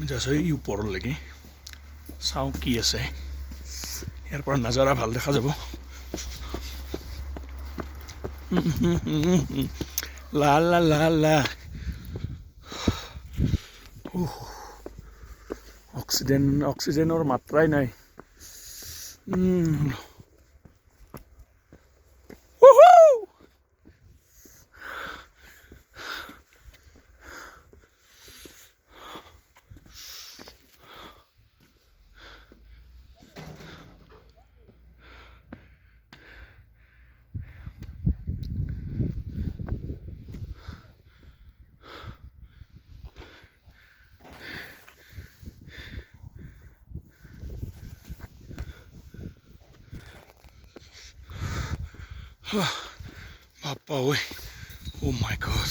যাইছোঁ এই ওপৰলৈকে চাওঁ কি আছে ইয়াৰ পৰা নাজাৰা ভাল দেখা যাব লা লা লা লা অক্সিজেনৰ মাত্ৰাই নাই Papa, oi. Oh my God.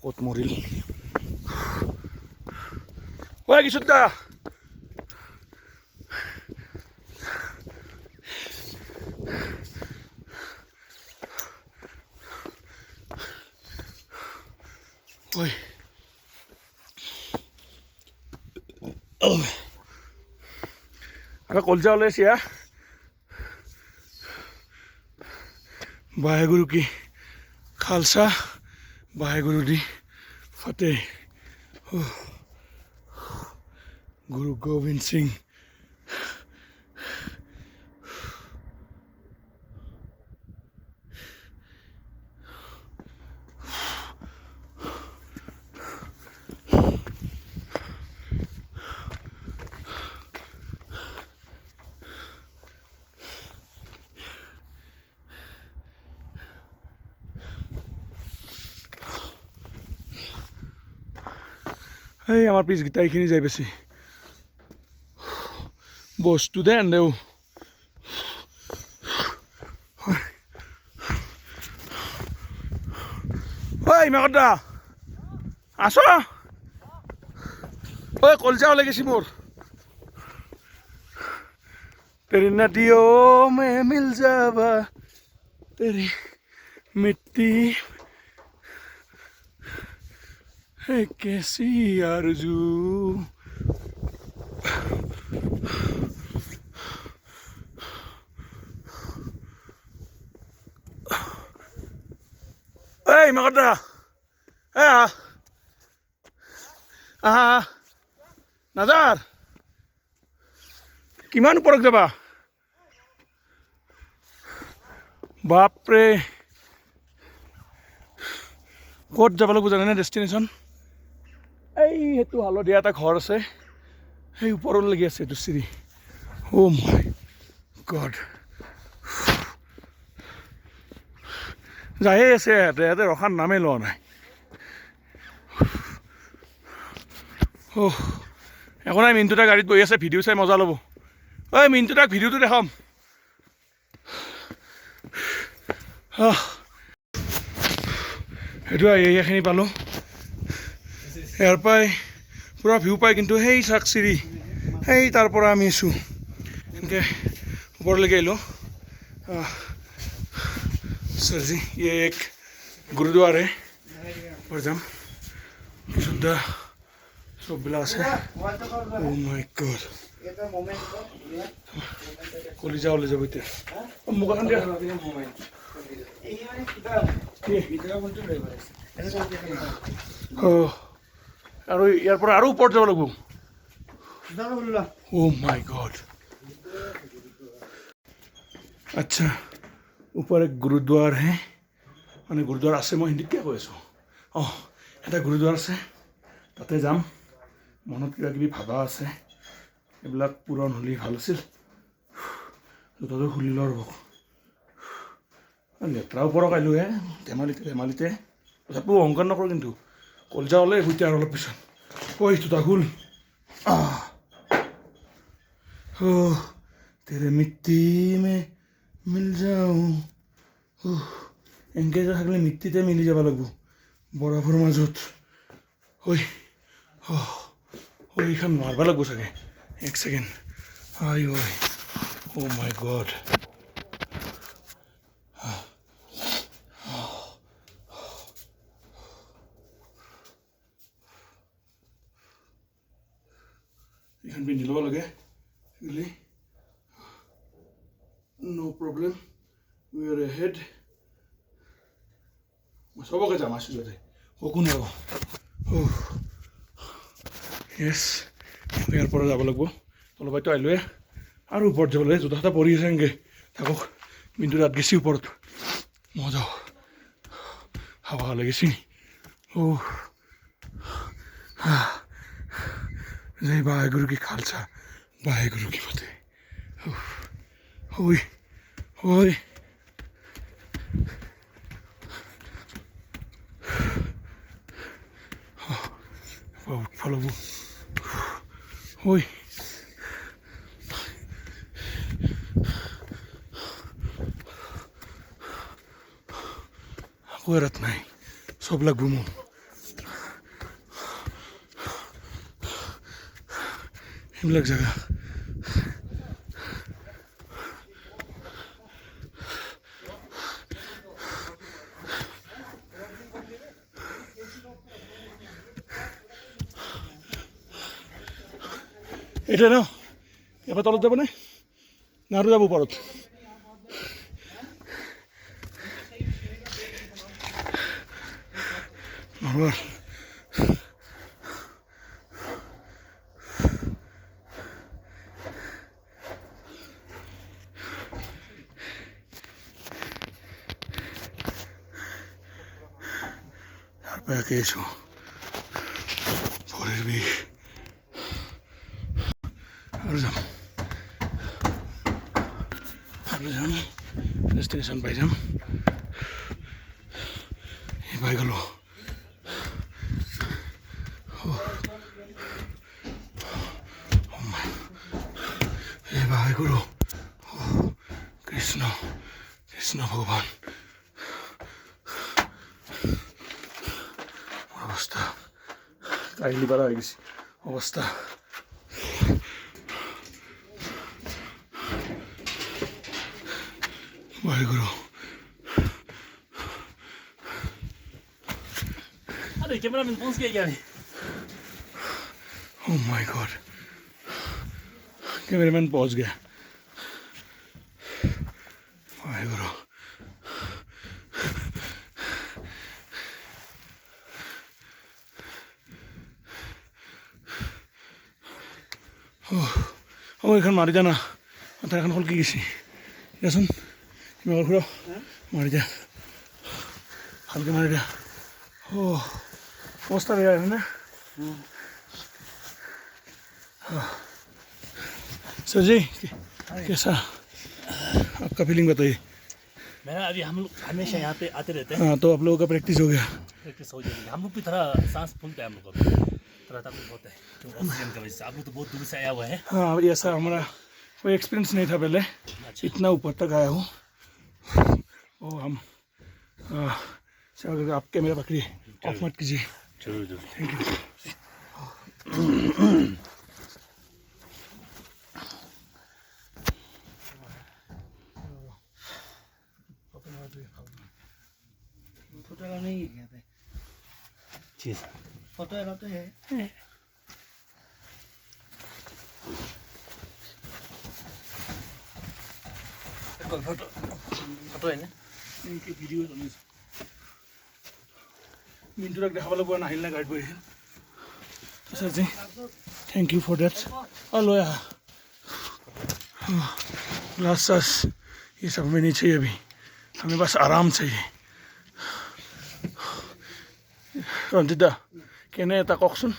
Kot moril. Oi, gisut ka. Oi. Ada kolja oleh sih ya. Waheguru ki khalsa, Waheguru di fateh. Guru Gobind Singh. এই আমার পিছ গিটা এইখিনি যাই বেছি বস্তু দে আনদেও ঐ মেকদা আছ ঐ কলজা ওলাই গেছি মোৰ তেৰি নদিও মে মিল যাবা তেৰি মিट्टी है कैसी आरज़ू এই মাকদা নাজাৰ কিমান ওপৰত যাবা বাপৰে ক'ত যাব লাগিব জানেনে ডেষ্টিনেশ্যন এই সেইটো হালধীয়া এটা ঘৰ আছে সেই ওপৰলৈকে আছে এইটো চিৰি অ' মাই গড যায়ে আছে ইয়াতে ৰখাৰ নামেই লোৱা নাই একো নাই মিণ্টুটা গাড়ীত বহি আছে ভিডিঅ' চাই মজা ল'ব ঐ মিণ্টুটাক ভিডিঅ'টো দেখাম সেইটো এইখিনি পালোঁ ইয়াৰ পৰাই পূৰা ভিউ পায় কিন্তু সেই চাক চিৰি সেই তাৰ পৰা আমি আছোঁ এনেকৈ ওপৰলৈকে আহিলোঁ सर जी ये एक गुरुद्वारा है पर जाम शुद्धा सब बिलास है ओह माय गॉड कोली जाओ ले जाओ इधर अब मुकान दिया আৰু ইয়াৰ পৰা আৰু ওপৰত যাব লাগিব ओह माय गॉड अच्छा ऊपर एक गुरुद्वार है মানে গুৰুদ্বাৰ আছে মই হিন্দীত কিয় কৈ আছোঁ এটা গুৰুদ্বাৰ আছে তাতে যাম মনত কিবা কিবি ভাবা আছে এইবিলাক পূৰণ হ'লে ভাল আছিল জোতাটো খুলি লওঁ ৰ'ব লেতেৰা ওপৰত আহিলোঁ ধেমালিতে তথাপিও অহংকাৰ নকৰোঁ কিন্তু কলজা হ'লে সৈতে আৰু অলপ পিছত ঐ জোতা খুল তেৰে মিট্টি মে মিল যাওঁ এনেকৈ থাকিলে মিট্টিতে মিলি যাব লাগিব বৰফৰ মাজত ঐ এইখন মাৰিব লাগিব চাগে এক ছেকেণ্ড আই ঐ অ' মাই গড এইখন পিন্ধি ল'ব লাগে নো প্ৰব্লেম উই আৰ এহেড মই চবকে যাম আছোঁ যাতে সকো নোৱাৰো য়েছ ইয়াৰ পৰা যাব লাগিব তলবাইতো আহিলোৱে আৰু ওপৰত যাব লাগে জোতা এটা পৰি আছে এনেকৈ থাকক কিন্তু তাত গেছি ওপৰত মজা হাৱা লাগিছে जय वाहेगुरु की खालसा वाहेगुरु की फतेह ओए ओए follow ओए कोई रत नहीं सब लग घूमो এইবিলাক জেগা এইটোৱে ন এবাৰ তলত যাবনে না আৰু যাব ওপৰত que eso por el big Arzam destination Bayram ये बाइगलो ये बाइगलो कृष्ण कृष्ण भगवान অবস্থা কাহিলি পারা হয়ে গেছি অবস্থা वाहेगुरु अरे कैमरामैन पहुंच गया क्या ओह माय गॉड कैमरामैन पहुंच गया वाहेगुरु এইখন মাৰি দিয়া না মাথা এখন হলকি গৈছে দেচোন কিমান ঘূৰ মাৰি দিয়া ভালকৈ মাৰি দিয়া অৱস্থা বেয়া হয় না सर जी कैसा आपका फीलिंग बताइए मेरा अभी हम लोग हमेशा यहाँ पे आते रहते हैं हाँ तो आप लोगों का प्रैक्टिस हो गया प्रैक्टिस हो जाएगी हम लोग भी थोड़ा सांस फूलता है हम लोग को थोड़ा तकलीफ होता है ऑक्सीजन की वजह से आप लोग तो बहुत दूर से आया हुआ है हाँ ऐसा हमारा कोई एक्सपीरियंस नहीं था पहले इतना ऊपर तक आया हूँ और हम आप कैमरा पकड़िए ऑफ मत कीजिए जरूर जरूर थैंक यू फोटो अलाउ नहीं है यहाँ पे ठीक है फोटो अलाउ तो है फोटो फोटो है ना इनकी वीडियो मिनटुराक देखाब লাগিব নাহিল না গাইড কৰিছিল sir ji thank you for that और लो यहाँ ग्लास सास ये सब हमें नहीं चाहिए अभी हमें बस आराम चाहिए रंजित दा কেনে এটা কওকচোন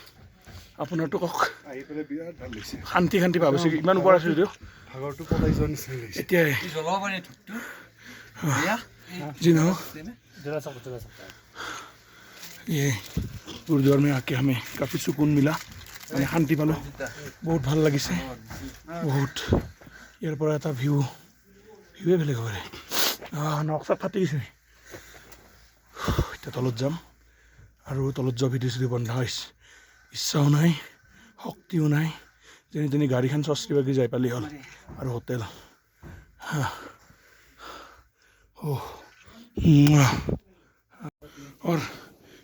আপোনাৰটো কওক আহি পেলাই বিৰাট ভাল লাগিছে শান্তি শান্তি ভাবিছে ইমান ওপৰ আছে যদিও ভাগৰটো পলাই যোৱাৰ নিচিনা লাগিছে এতিয়া जलाओ बने ठुकटू जी ना जरा सकता है ये गुरुद्वार में आके हमें काफ़ी सुकून मिला মানে শান্তি পালোঁ বহুত ভাল লাগিছে বহুত ইয়াৰ পৰা এটা ভিউৱে বেলেগ হয় নক্সা ফাটি গৈছে এতিয়া তলত যাম আৰু তলত যোৱা ভিডিঅ' চিডিঅ' বন্ধ হৈছে ইচ্ছাও নাই শক্তিও নাই যেনি তেনি গাড়ীখন চস্তি বাগি যাই পালি হ'ল আৰু হোটেল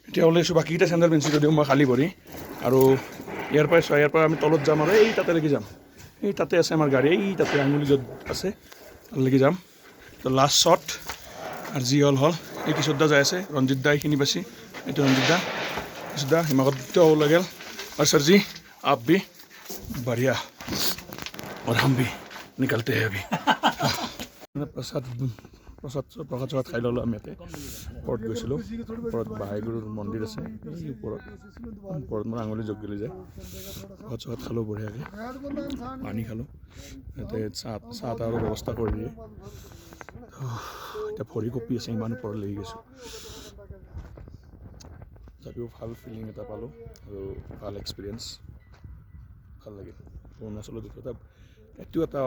এতিয়া ওলাইছোঁ বাকীকেইটা চেণ্ডেল পিন্ধিছোঁ যদিও মই খালী ভৰি আৰু ইয়াৰ পৰা আমি তলত যাম আৰু এই তাতেলৈকে যাম এই তাতে আছে আমাৰ গাড়ী এই তাতে আঙুলি য'ত আছে তালৈকে যাম তো লাষ্ট শ্বট আৰু যি হ'ল এই কিশোৰ দা যাই আছে ৰঞ্জিত দা এইখিনি পাইছে এইটো रंजीत दा किशोर दा हिमाकत तो लगे और सर जी आप भी बढ़िया और हम भी निकलते हैं अभी प्रसाद चसाद खाई ललो आम इते ओपरत गईसिलो ओपरत बाहाईगुरुर मंदिर आछे ओपरत मैं आंगुली जग गली जाए प्रसाद चसाद खालो बढ़ियाके पानी खालो इते चाह तार व्यवस्था कर दिए इतना भरी कपी आछे इमान ऊपर लगी गई तथापिও ভাল ফিলিং এটা পালোঁ আৰু ভাল এক্সপিৰিয়েঞ্চ ভাল লাগিল অৰুণাচলত এইটো এটা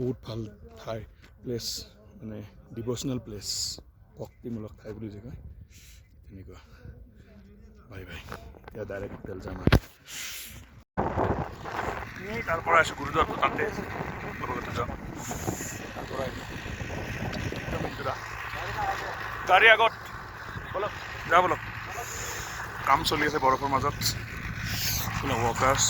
বহুত ভাল ঠাই প্লেচ মানে ডিভ'চনেল প্লেচ ভক্তিমূলক ঠাই বুলি যে কয় তেনেকুৱা বাই বাই এতিয়া ডাইৰেক্ট হোটেল যাম আৰু এই তাৰ পৰা আছোঁ গুৰুদ্বাৰটো তাতে লগতে যাম তাৰ পৰা গাড়ী আগত বলক যা বলক কাম চলি আছে বৰফৰ মাজত ৱৰ্কাৰ্ছ